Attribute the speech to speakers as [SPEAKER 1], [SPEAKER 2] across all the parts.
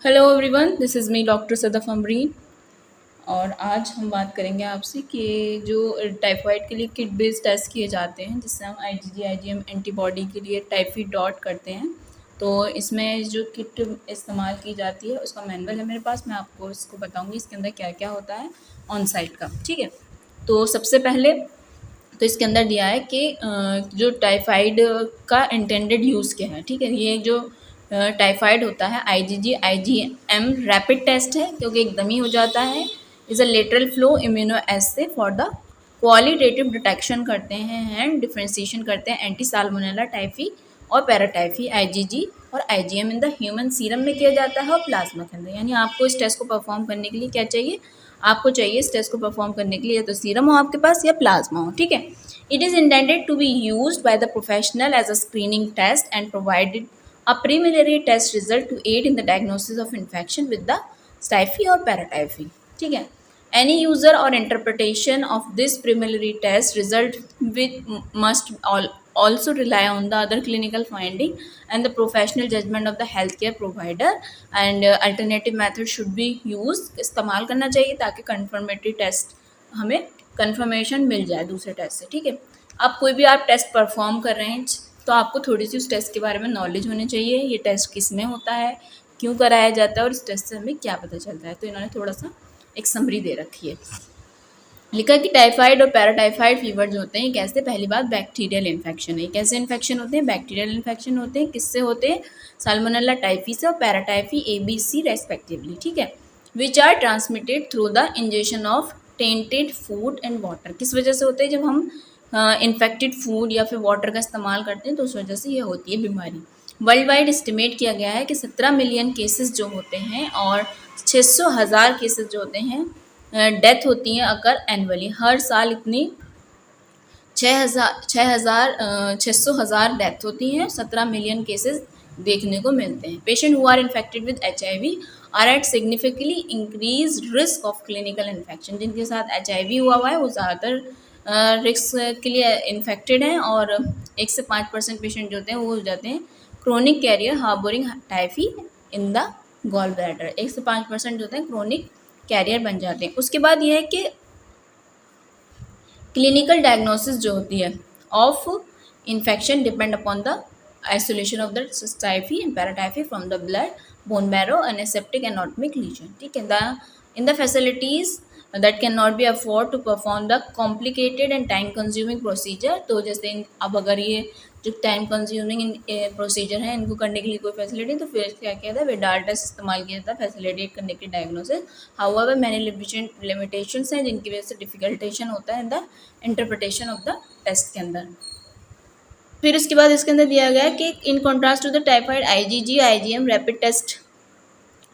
[SPEAKER 1] Hello everyone, this is me doctor Sadaf Amreen. और आज हम बात करेंगे आपसे कि जो टाइफाइड के लिए किट बेस्ड टेस्ट किए जाते हैं, जिससे हम आईजीजी आईजीएम एंटीबॉडी के लिए टाइफी डॉट करते हैं। तो इसमें जो किट इस्तेमाल की जाती है उसका मैनुअल है मेरे पास, मैं आपको इसको बताऊंगी इसके अंदर क्या क्या होता है ऑन साइट का। ठीक है, तो सबसे पहले तो इसके अंदर दिया है कि जो टाइफाइड का इंटेंडेड यूज़ क्या है। ठीक है, ये जो टाइफाइड होता है आईजीजी आईजीएम रैपिड टेस्ट है, क्योंकि एकदम ही हो जाता है। Is a lateral flow immuno essay for the qualitative detection करते हैं एंड डिफ्रेंसिएशन करते हैं एंटी साल्मोनेला टाइफी और पैराटाइफी आईजीजी और IgM in the human serum में किया जाता है और प्लाज्मा के अंदर। यानी आपको इस टेस्ट को परफॉर्म करने के लिए क्या चाहिए, आपको चाहिए इस टेस्ट को परफॉर्म करने के लिए या तो सीरम हो आपके पास या प्लाज्मा हो। ठीक है, it is intended to be used by the professional as a screening test and provided a preliminary test result to aid in the diagnosis of infection with the typhi or paratyphi. ठीक है, any user or interpretation of this preliminary test result with must also rely on the other clinical finding and the professional judgment of the healthcare provider and alternative method should be used इस्तेमाल करना चाहिए ताकि confirmatory test हमें confirmation मिल जाए दूसरे test से। ठीक है, आप कोई भी आप टेस्ट परफॉर्म कर रहे हैं तो आपको थोड़ी सी उस टेस्ट के बारे में नॉलेज होनी चाहिए, ये टेस्ट किस में होता है, क्यों कराया जाता है और इस टेस्ट से हमें क्या पता चलता है। तो इन्होंने थोड़ा सा एक समरी दे रखी है। लिखा कि टाइफाइड और पैराटाइफाइड फीवर जो होते हैं कैसे, पहली बात बैक्टीरियल इन्फेक्शन है। कैसे इन्फेक्शन होते हैं, बैक्टीरियल इन्फेक्शन होते हैं। किससे होते हैं, साल्मोनेला टाइफी से और पैराटाइफी ABC रेस्पेक्टिवली। ठीक है, which are transmitted through the injection of tainted food and water. किस वजह से होते हैं, जब हम इन्फेक्टेड फूड या फिर वाटर का इस्तेमाल करते हैं तो उस वजह से ये होती है बीमारी। वर्ल्ड वाइड एस्टिमेट किया गया है कि 17 मिलियन केसेस जो होते हैं और 600,000 केसेस जो होते हैं डेथ होती हैं अगर एनुअली, हर साल इतनी 600,000 डेथ होती हैं, 17 मिलियन केसेस देखने को मिलते हैं। Patient who are infected with HIV are at significantly increase risk of clinical infection. जिनके साथ HIV हुआ है वो ज़्यादातर रिस्क के लिए इन्फेक्टेड हैं और 1 से 5% पेशेंट जो होते हैं वो हो जाते हैं chronic carrier harbouring typhi in the gall bladder. 1 से 5% जो होते हैं क्रोनिक कैरियर बन जाते हैं। उसके बाद यह है कि क्लिनिकल डायग्नोसिस जो होती है of infection depend upon the isolation of the typhi and paratyphi from the blood, bone marrow, aseptic anatomic lesion. ठीक है, in the facilities that cannot be afford to perform the complicated and time consuming procedure। तो जैसे अब अगर ये जो time consuming procedure है इनको करने के लिए कोई फैसिलिटी, तो फिर क्या किया था, वेडार टेस्ट इस्तेमाल किया था फैसिलिटेट करने के डायग्नोसिस। हाउएवर मैनी लिमिटेशंस हैं जिनकी वजह से डिफिकल्टेशन होता है in the interpretation of the test के अंदर। फिर उसके बाद इसके अंदर दिया गया है कि in contrast to the typhoid IgG IgM rapid test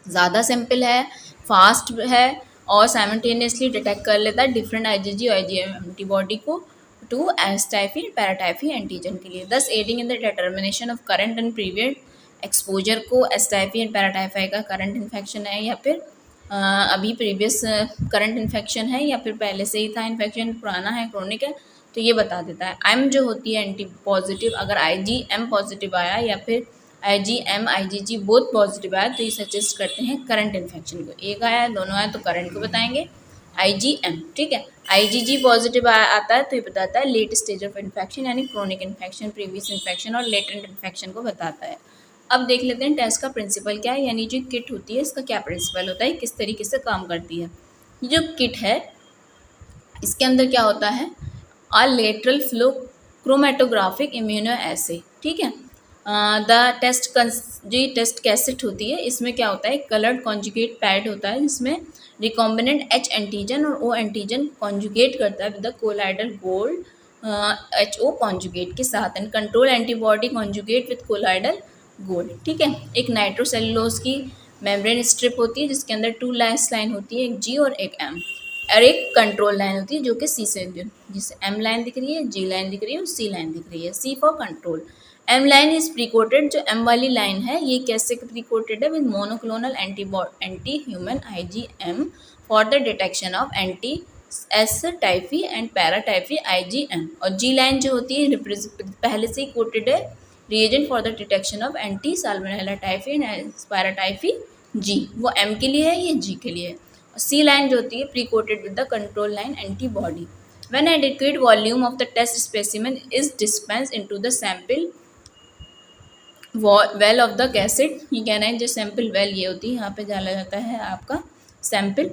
[SPEAKER 1] ज़्यादा सिंपल है, फास्ट है और साइमल्टेनियसली डिटेक्ट कर लेता है डिफरेंट आईजीजी और आईजीएम एंटीबॉडी को टू टाइफी पैराटाइफी एंटीजन के लिए, thus aiding in the determination of current and previous exposure को एस्टाइफी एंड पैराटाइफाई का करंट इन्फेक्शन है या फिर अभी प्रीवियस करंट इन्फेक्शन है या फिर पहले से ही था इन्फेक्शन, पुराना है, क्रोनिक है, तो ये बता देता है। एम जो होती है एंटी पॉजिटिव, अगर IgM पॉजिटिव आया या फिर IgM IgG बोथ पॉजिटिव आया तो ये सजेस्ट करते हैं करंट इन्फेक्शन को। एक आया दोनों आया तो करंट को बताएंगे IgM। ठीक है, IgG पॉजिटिव आता है तो ये बताता है लेट स्टेज ऑफ इन्फेक्शन यानी क्रोनिक इन्फेक्शन, प्रीवियस इन्फेक्शन और लेटेंट इन्फेक्शन को बताता है। अब देख लेते हैं टेस्ट का प्रिंसिपल क्या है, यानी जो किट होती है इसका क्या प्रिंसिपल होता है, किस तरीके से काम करती है। ये जो किट है इसके अंदर क्या होता है, आ लेटरल फ्लो क्रोमेटोग्राफिक इम्यूनो एसे। ठीक है, द टेस्ट जो टेस्ट कैसेट होती है इसमें क्या होता है, कलर्ड कॉन्जुगेट पैड होता है जिसमें रिकॉम्बिनेंट H एंटीजन और O एंटीजन कॉन्जुगेट करता है with the colloidal gold HO conjugate के साथ and control antibody conjugate with colloidal gold. ठीक है, एक नाइट्रोसेलुलोज की मेम्ब्रेन स्ट्रिप होती है जिसके अंदर 2 लाइन होती है, एक G और एक M, और एक कंट्रोल लाइन होती है जो कि C से, जिसे M लाइन दिख रही है, G लाइन दिख रही है और C लाइन दिख रही है। C for control. M line is precoated, जो M वाली लाइन है ये कैसे प्रीकोटेड है, with monoclonal anti human IgM for the detection of anti S typhi and paratyphi IgM, और G लाइन जो होती है पहले से ही कोटेड है reagent for the detection of anti salmonella typhi and paratyphi G, वो एम के लिए है, ये जी के लिए है। सी लाइन जो होती है pre coated with the control line antibody. When adequate volume of the test specimen is dispense into the sample well of the cassette, ये कहना है जो सैंपल वेल ये होती है, यहाँ पे डाला जाता है आपका सैंपल।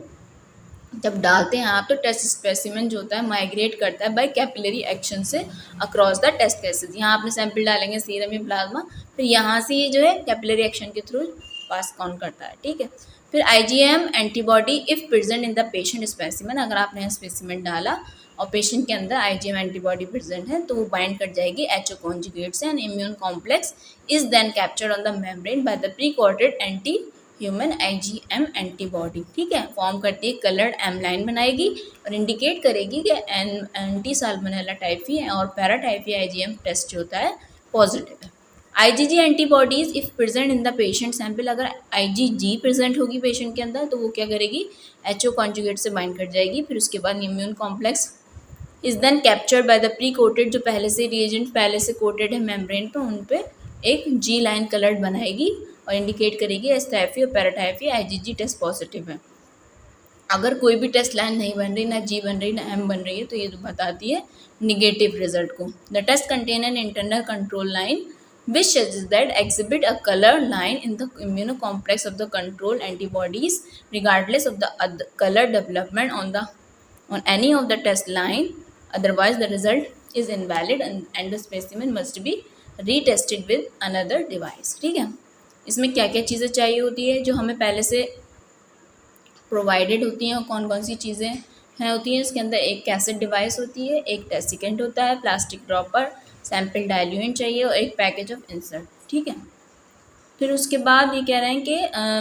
[SPEAKER 1] जब डालते हैं आप तो टेस्ट स्पेसिमेन जो होता है माइग्रेट करता है बाय कैपिलरी एक्शन से अक्रॉस द टेस्ट केसेस। यहाँ आपने सैंपल डालेंगे सीरम या प्लाज्मा, फिर यहाँ से ये जो है कैपिलरी एक्शन के थ्रू पास ऑन करता है, ठीक है। फिर IgM antibody if present in the patient specimen, अगर आपने यहाँ स्पेसिमेन डाला और पेशेंट के अंदर आईजीएम एंटीबॉडी प्रेजेंट है तो वो बाइंड कर जाएगी एचओ कॉन्जुगेट से, and immune complex is then captured on the membrane by the pre coated anti human IgM antibody, ठीक है। फॉर्म करती है कलर्ड एम लाइन बनाएगी और इंडिकेट करेगी कि एंटी साल्मोनेला टाइफी और पैराटाइफी आईजीएम टेस्ट जो होता है पॉजिटिव है। IgG antibodies if present in the patient sample, अगर आईजीजी प्रेजेंट होगी पेशेंट के अंदर तो वो क्या करेगी, एचओ कॉन्जुगेट से बाइंड कर जाएगी। फिर उसके बाद immune complex is then captured by the pre coated, जो पहले से रिएजेंट पहले से कोटेड है मेम्ब्रेन पे, उन पे एक जी लाइन कलर्ड बनाएगी और इंडिकेट करेगी एस्थाइफी और पैराटाइफी आईजीजी टेस्ट पॉजिटिव है। अगर कोई भी टेस्ट लाइन नहीं बन रही, ना जी बन रही, ना एम बन रही है, तो ये तो बताती है निगेटिव रिजल्ट को। The test contain an internal control line which suggests that exhibit a color line in the immunocomplex of the control antibodies regardless of the color development on any of the test line, otherwise the result is invalid and the specimen must be retested with another device, ठीक है। इसमें क्या क्या चीज़ें चाहिए होती है जो हमें पहले से प्रोवाइडेड होती हैं, और कौन कौन सी चीज़ें हैं होती हैं इसके अंदर, एक कैसेट डिवाइस होती है, एक टेसिकेंट होता है, प्लास्टिक ड्रॉपर, सैम्पल डाइल्यूएंट चाहिए और एक पैकेज ऑफ इंसर्ट, ठीक है। फिर उसके बाद ये कह रहे हैं कि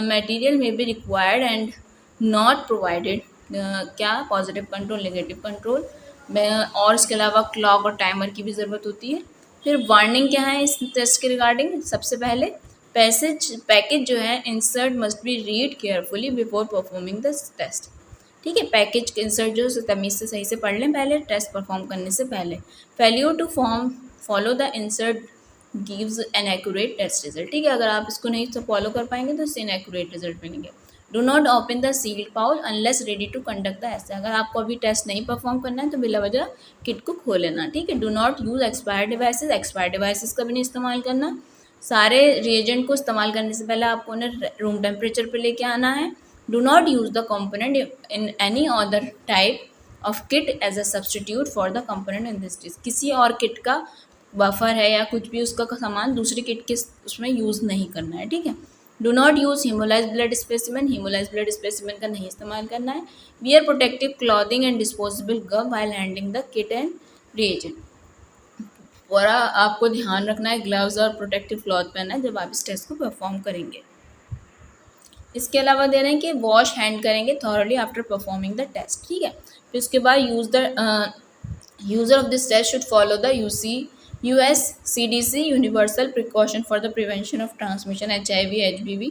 [SPEAKER 1] मटेरियल में be required and not provided, क्या पॉजिटिव कंट्रोल नेगेटिव कंट्रोल में, और इसके अलावा क्लॉक और टाइमर की भी ज़रूरत होती है। फिर वार्निंग क्या है इस टेस्ट के रिगार्डिंग, सबसे पहले पैकेज जो है insert must be read carefully before performing the test, ठीक है। पैकेज के इंसर्ट जो तमीज़ से सही से पढ़ लें पहले टेस्ट परफॉर्म करने से पहले। Failure to follow the insert gives an accurate test result, ठीक है। अगर आप इसको नहीं तो फॉलो कर पाएंगे तो इससे इनएक्यूरेट रिजल्ट मिलेंगे। Do not open the sealed pouch unless ready to conduct the assay, अगर आपको अभी टेस्ट नहीं परफॉर्म करना है तो बिला वजह किट को खोल लेना, ठीक है। Do not use expired devices, expired devices का भी नहीं इस्तेमाल करना। सारे रिएजेंट को इस्तेमाल करने से पहले आपको उन्हें रूम टेम्परेचर पर लेके आना है। Do not use the component in any other type of kit as a substitute for the component in this test, किसी और किट का बफर है या कुछ भी उसका सामान दूसरी किट के उसमें यूज़ नहीं करना है, ठीक है। Do not use haemolyse blood specimen, haemolyse blood specimen का नहीं इस्तेमाल करना है। Wear protective clothing and disposable glove while handling the kit and reagent, पूरा आपको ध्यान रखना है, ग्लव्स और प्रोटेक्टिव क्लॉथ पहनना है जब आप इस टेस्ट को परफॉर्म करेंगे। इसके अलावा दे रहे हैं कि वॉश हैंड करेंगे thoroughly after performing the test, ठीक है। फिर उसके बाद user of this test should follow the US CDC universal precaution for the prevention of transmission HIV, HBV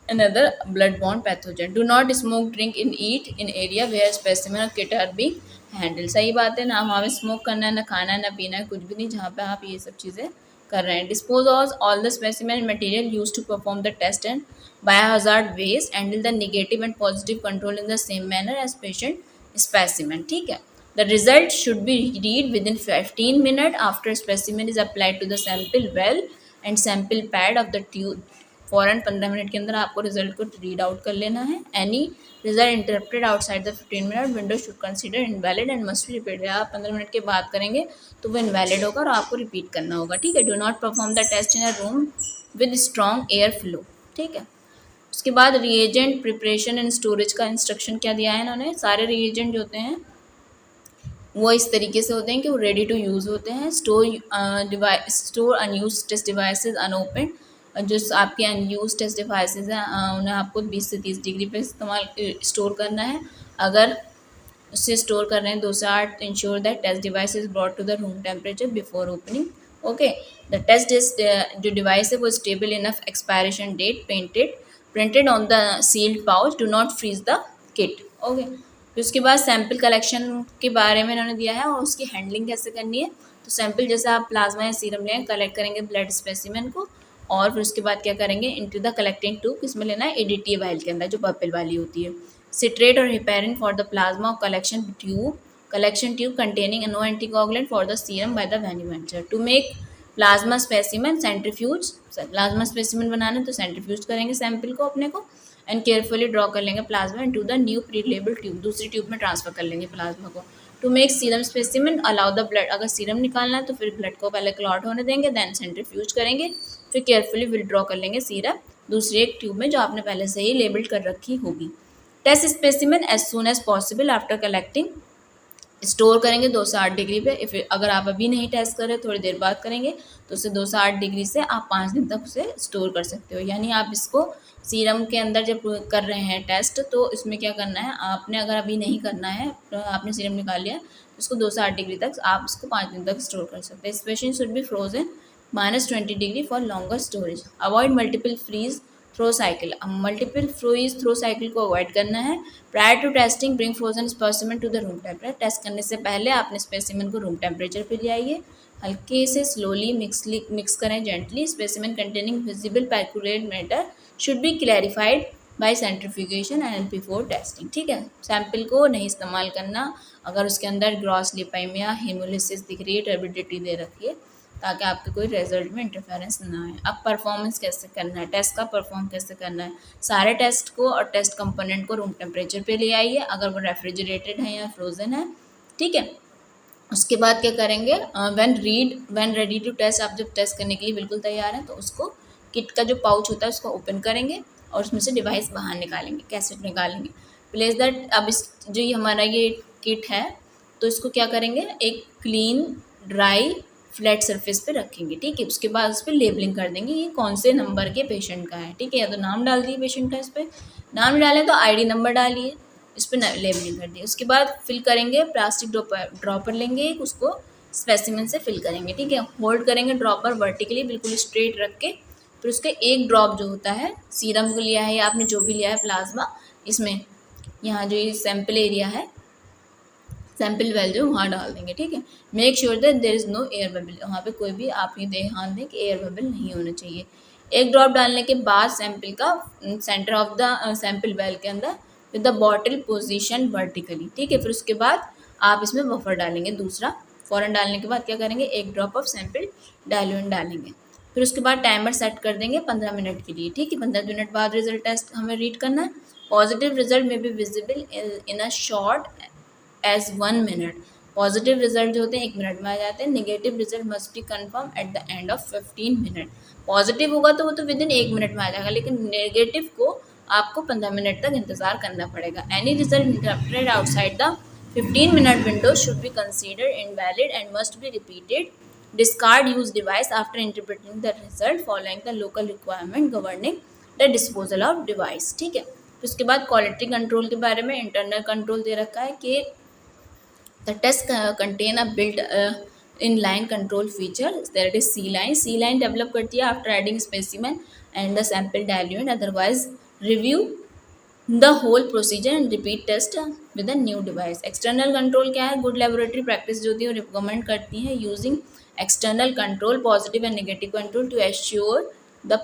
[SPEAKER 1] and other blood-borne pathogen. Do not smoke, drink and eat in area where specimen or kit are being handled. सही बात है ना, हमें smoke करना है, ना खाना है, ना पीना है, कुछ भी नहीं जहाँ पे आप ये सब चीज़ें कर रहे हैं। Dispose of all the specimen material used to perform the test and biohazard waste. Handle the negative and positive control in the same manner as patient specimen, ठीक है। The result should be read within 15 minutes after specimen is applied to the sample well and sample pad of the tube. फ़ौरन 15 minute के अंदर आपको result को read out कर लेना है। Any result interrupted outside the 15 minute window should consider invalid and must be repeated. आप 15 minute के बाद करेंगे तो वो इनवैलिड होगा और आपको रिपीट करना होगा, ठीक है। Do not perform the test in a room with strong air flow, ठीक है। उसके बाद रिएजेंट प्रिपरेशन एंड स्टोरेज का इंस्ट्रक्शन क्या दिया है इन्होंने, सारे रिएजेंट जो होते हैं वो इस तरीके से होते हैं कि वो रेडी टू यूज़ होते हैं। Store unused test devices unopened, जो आपके अनयूज टेस्ट डिवाइसेज हैं उन्हें आपको 20 से 30 डिग्री पे स्टोर करना है। अगर उससे स्टोर कर रहे हैं 2 से 8, ensure that test device is brought to the room temperature before opening, okay. The test is जो डिवाइस है वो stable enough, expiration date printed on the sealed pouch, do not freeze the kit, okay. फिर उसके बाद sample collection के बारे में इन्होंने दिया है और उसकी हैंडलिंग कैसे करनी है। तो सैम्पल जैसे आप प्लाज्मा या सीरम लें, कलेक्ट करेंगे ब्लड स्पेसिमेन को और फिर उसके बाद क्या करेंगे, इनटू द कलेक्टिंग ट्यूब, किसमें लेना है, एडीटी वाइल के अंदर जो पर्पल वाली होती है, सिट्रेट और हेपेरिन फॉर द प्लाज्मा और collection tube containing no anticoagulant for the serum by the veniventure to make plasma specimen centrifuge, plasma specimen बनाना तो सेंट्रीफ्यूज करेंगे सैंपल को अपने को, एंड केयरफुली ड्रॉ कर लेंगे plasma into the new pre label tube, दूसरी ट्यूब में ट्रांसफर कर लेंगे प्लाज्मा को। To make serum specimen allow the blood, अगर सीरम निकालना है तो फिर ब्लड को पहले क्लॉट होने देंगे, देन सेंट्रीफ्यूज करेंगे, फिर केयरफुली विड्रॉ कर लेंगे सीरम दूसरी एक ट्यूब में जो आपने पहले से ही लेबल कर रखी होगी। Test specimen as soon as possible after collecting, store करेंगे 2 से 8 डिग्री पे। फिर अगर आप अभी नहीं टेस्ट करें, थोड़ी देर बाद करेंगे, तो उसे 2 से 8 डिग्री से आप 5 दिन तक उसे स्टोर कर सकते हो। यानी आप इसको सीरम के अंदर जब कर रहे हैं टेस्ट, तो इसमें क्या करना है आपने, अगर अभी नहीं करना है तो आपने सीरम निकाल लिया तो उसको 2 से 8 डिग्री तक आप इसको 5 दिन तक स्टोर कर सकते हैं। Specially should be frozen -20 degree for longer storage. Avoid multiple freeze thaw cycle, multiple freeze thaw cycle को अवॉइड करना है। Prior to testing bring frozen specimen to the room temperature, test करने से पहले आपने स्पेसिमेन को रूम टेम्परेचर पे ले आइए, हल्के से स्लोली मिक्स करें gently. Specimen containing visible particulate matter should be clarified by centrifugation and before testing. ठीक है, सैंपल को नहीं इस्तेमाल करना अगर उसके अंदर ग्रॉस लिपाइमिया हेमोलिसिस दिख रही है, टर्बिडिटी दे रखी है, ताकि आपके कोई रिजल्ट में इंटरफेरेंस ना आए। अब परफॉर्मेंस कैसे करना है, टेस्ट का परफॉर्म कैसे करना है, सारे टेस्ट को और टेस्ट कंपोनेंट को रूम टेम्परेचर पे ले आइए अगर वो रेफ्रिजरेटेड है या फ्रोज़न है। ठीक है, उसके बाद क्या करेंगे, व्हेन रेडी टू टेस्ट, आप जब टेस्ट करने के लिए बिल्कुल तैयार हैं तो उसको किट का जो पाउच होता है उसको ओपन करेंगे और उसमें से डिवाइस बाहर निकालेंगे, कैसेट निकालेंगे। प्लेस दैट, अब इस जो ये हमारा ये किट है तो इसको क्या करेंगे, एक क्लीन ड्राई फ्लैट सरफेस पे रखेंगे। ठीक है, उसके बाद उस पर लेबलिंग कर देंगे ये कौन से नंबर के पेशेंट का है। ठीक है, या तो नाम डाल दिए पेशेंट का, इस पर नाम डालें तो आईडी नंबर डालिए, इस पर लेबलिंग कर दिए। उसके बाद फिल करेंगे, प्लास्टिक ड्रॉपर लेंगे एक, उसको स्पेसिमेन से फिल करेंगे। ठीक है, होल्ड करेंगे ड्रॉपर वर्टिकली बिल्कुल स्ट्रेट रख के, फिर उसके एक ड्रॉप जो होता है सीरम को लिया है या आपने जो भी लिया है प्लाज्मा, इसमें यहाँ जो ये सैम्पल एरिया है, सैम्पल वैल्यू वहाँ डाल देंगे। ठीक है, make sure that there is no air bubble, वहाँ पे कोई भी आप ये ध्यान दें कि एयर बबल नहीं होना चाहिए। एक ड्रॉप डालने के बाद सैंपल का centre of the sample well के अंदर with the bottle position vertically. ठीक है, फिर उसके बाद आप इसमें बफर डालेंगे दूसरा, फ़ौरन डालने के बाद क्या करेंगे, एक ड्रॉप ऑफ सैंपल डाइल्यूएंट डालेंगे। फिर उसके बाद टाइमर सेट कर देंगे 15 मिनट के लिए। ठीक है, 15 मिनट बाद रिजल्ट टेस्ट हमें रीड करना है। पॉजिटिव रिजल्ट में be visible in a short as 1 minute, positive result जो होते हैं 1 मिनट में आ जाते हैं। Negative result must be confirm at the end of 15 minute, positive होगा तो वो तो विद इन 1 मिनट में आ जाएगा, लेकिन नेगेटिव को आपको 15 मिनट तक इंतजार करना पड़ेगा। Any result interrupted outside the 15 minute window should be considered invalid and must be repeated. Discard use device after interpreting the result following the local requirement governing the disposal of device. ठीक है, फिर उसके बाद quality control के बारे में internal control दे रखा है कि the test contain a built inline control feature, that is C-line. C-line develop करती है after adding specimen and the sample diluent, otherwise review the whole procedure and repeat test with a new device. External control क्या है, good laboratory practice जो होती है वो recommend करती है using external control, positive and negative control to assure the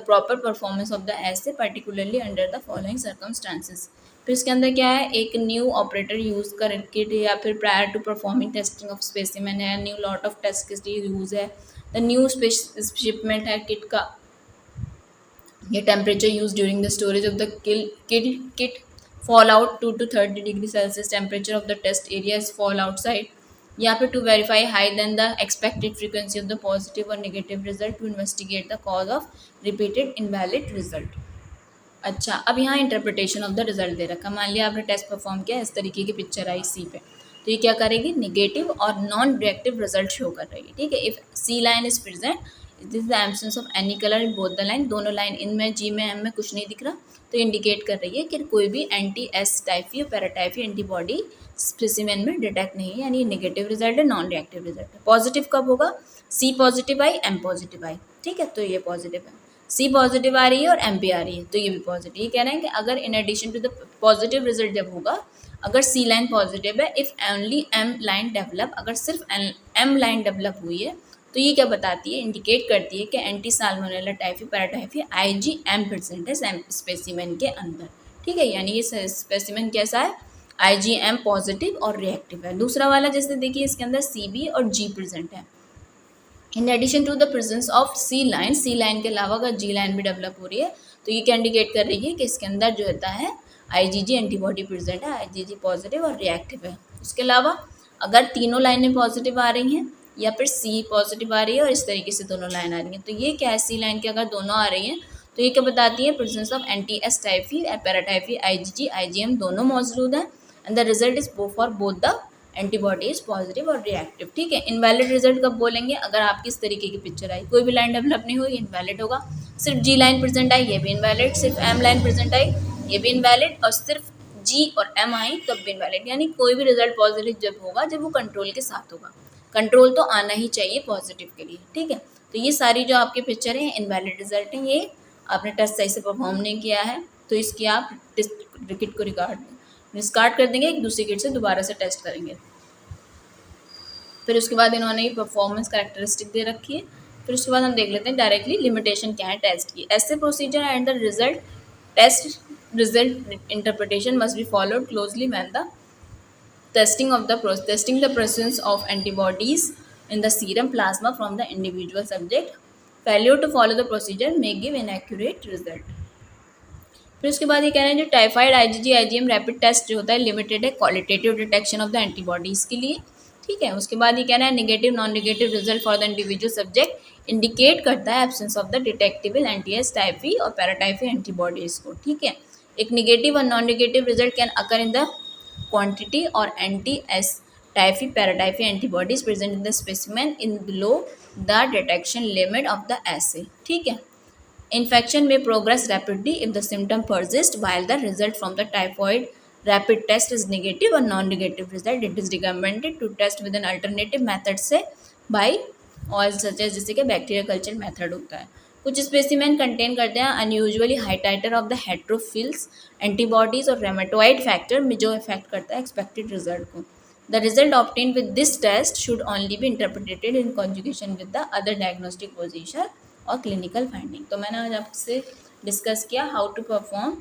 [SPEAKER 1] proper performance of the assay, particularly under the following circumstances. फिर इसके अंदर क्या है, एक न्यू ऑपरेटर यूज़ करके या फिर prior to performing testing of specimen है, न्यू लॉट ऑफ टेस्ट के लिए यूज़ है, द न्यू शिपमेंट है किट का, ये temperature use during the storage of the kit, fall out 2 to 30 degree Celsius, temperature of the test area is fall outside, या फिर to verify high than the expected frequency of the positive और negative result, to investigate the cause of repeated invalid result. अच्छा, अब यहाँ interpretation of the result दे रखा, मान लिया आपने टेस्ट परफॉर्म किया, इस तरीके की पिक्चर आई सी पे, तो ये क्या करेगी, नेगेटिव और नॉन रिएक्टिव रिजल्ट शो कर रही है। ठीक है, if C line is present this is the absence of any colour in both the line, दोनों लाइन इनमें जी में एम में कुछ नहीं दिख रहा, तो इंडिकेट कर रही है कि कोई भी एंटी एस टाइफी और पैराटाइफी एंटीबॉडी स्पेसिमेन में डिटेक्ट नहीं है, यानी नेगेटिव रिजल्ट है, नॉन रिएक्टिव रिजल्ट है। पॉजिटिव कब होगा, सी पॉजिटिव आई, एम पॉजिटिव आई। ठीक है, तो ये पॉजिटिव है, सी पॉजिटिव आ रही है और एम पी आ रही है, तो ये भी पॉजिटिव। ये कह रहे हैं कि अगर in addition to the positive result जब होगा, अगर सी लाइन पॉजिटिव है, if only M line develop, अगर सिर्फ एम लाइन डेवलप हुई है तो ये क्या बताती है, इंडिकेट करती है कि anti salmonella typhi paratyphi IgM present है स्पेसिमेन के अंदर। ठीक है, यानी ये स्पेसिमेन कैसा है, IgM पॉजिटिव और रिएक्टिव है। दूसरा वाला जैसे देखिए इसके अंदर CB और G प्रेजेंट है। In addition to the presence of C line के अलावा अगर G लाइन भी डेवलप हो रही है तो ये क्या इंडिकेट कर रही है कि इसके अंदर जो होता है IgG एंटीबॉडी प्रेजेंट है, IgG पॉजिटिव और रिएक्टिव है। उसके अलावा अगर तीनों लाइनें पॉजिटिव आ रही हैं या फिर C पॉजिटिव आ रही है और इस तरीके से दोनों लाइन आ रही हैं, तो ये क्या है, C लाइन की अगर दोनों आ रही हैं तो ये क्या बताती है, presence of anti S typhi paratyphi IgG IgM दोनों मौजूद हैं and the result is for both the antibody is positive और रिएक्टिव। ठीक है, इनवैलिड रिजल्ट कब बोलेंगे, अगर आपकी इस तरीके की पिक्चर आई, कोई भी लाइन डेवलप नहीं हुई, इनवैलिड होगा। सिर्फ G लाइन प्रेजेंट आई, ये भी इनवैलिड। सिर्फ M लाइन प्रेजेंट आई, ये भी इनवैलिड। और सिर्फ G और M आई तब भी इनवैलिड। यानी कोई भी रिजल्ट पॉजिटिव जब होगा जब वो कंट्रोल के साथ होगा। कंट्रोल तो आना ही चाहिए पॉजिटिव के लिए। ठीक है, तो ये सारी जो आपके पिक्चर हैं इनवैलिड रिजल्ट हैं, ये आपने टेस्ट सही से परफॉर्म नहीं किया है तो इसकी आप किट को डिस्कार्ड कर देंगे, एक दूसरी किट से दोबारा से टेस्ट करेंगे। फिर उसके बाद इन्होंने ये परफॉर्मेंस कैरेक्टरिस्टिक दे रखी है। फिर उसके बाद हम देख लेते हैं डायरेक्टली लिमिटेशन क्या है टेस्ट की। ऐसे procedure and the result test result interpretation must be followed closely when the testing the presence of antibodies in the serum plasma from the individual subject. Failure to follow the procedure may give inaccurate result. फिर उसके बाद ये कह रहे हैं जो typhoid IgG IgM rapid test जो होता है लिमिटेड है qualitative detection of the antibodies के लिए। ठीक है, उसके बाद ये कह रहा है negative non negative result for the individual subject indicate करता है absence of the detectable anti-S typhi और पैराटाइफी एंटीबॉडीज़ को। ठीक है, एक नेगेटिव और non negative result can occur in the quantity or anti-S typhi paratyphi antibodies present in the specimen in below the detection limit of the assay. ठीक है, infection may progress rapidly if the symptom persist while the result from the typhoid rapid test is negative or non-negative result. It is recommended to test with an alternative method से by oil such as जैसे कि bacteria culture method होता है। कुछ specimen contain करते हैं unusually high titre of the heterophils antibodies और rheumatoid factor में जो इफेक्ट करता है एक्सपेक्टेड रिजल्ट को। The result obtain with this test should only be interpreted in conjugation with the other diagnostic position और clinical finding. तो मैंने आज आपसे डिस्कस किया how to perform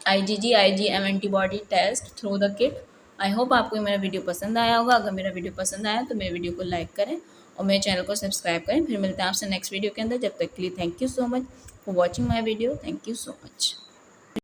[SPEAKER 1] IgG IgM antibody test through the kit. I hope आपको मेरा video पसंद आया होगा। अगर मेरा वीडियो पसंद आया तो मेरे वीडियो को लाइक करें और मेरे चैनल को सब्सक्राइब करें। फिर मिलते हैं आपसे नेक्स्ट वीडियो के अंदर। जब तक के लिए thank you so much for watching my video. Thank you so much.